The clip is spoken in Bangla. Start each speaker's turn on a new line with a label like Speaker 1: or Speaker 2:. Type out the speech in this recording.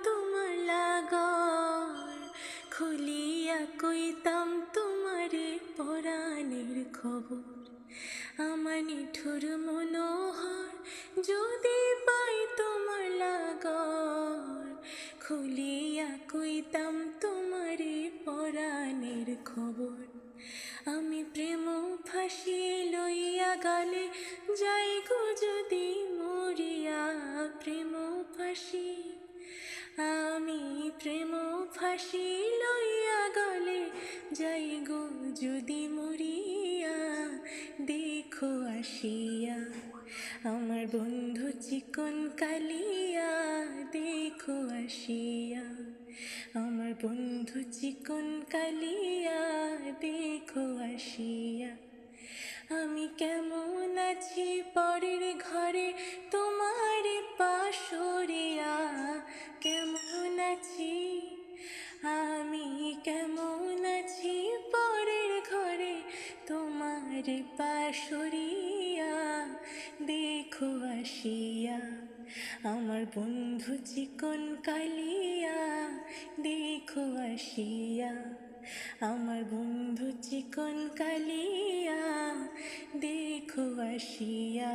Speaker 1: তোমার লাগর, খুলিয়া কইতাম তোমারে পরাণের খবর। আমার নিঠুর মনোহর, যদি পাই তোমার লাগর, খুলিয়া কইতাম তোমারে পরাণের খবর। আমি প্রেম ফাঁসি লইয়া গালে যাই গো যদি মরিয়া, প্রেম ফাঁসি, আমি প্রেম ফাঁসি লইয়া গলে যাই গো যদি মরিয়া, দেখো আসিয়া আমার বন্ধু চিকন কালিয়া, দেখো আসিয়া আমার বন্ধু চিকন কালিয়া, দেখো আসিয়া। আমি কেমন আছি পরের ঘরে তোমার পাশরিয়া, কেমন আছি আমি, কেমন আছি পরের ঘরে তোমার পাশরিয়া, দেখো আসিয়া আমার বন্ধু চিকন কালিয়া, দেখো আসিয়া আমার বন্ধু চিকন কালিয়া, দেখো আসিয়া।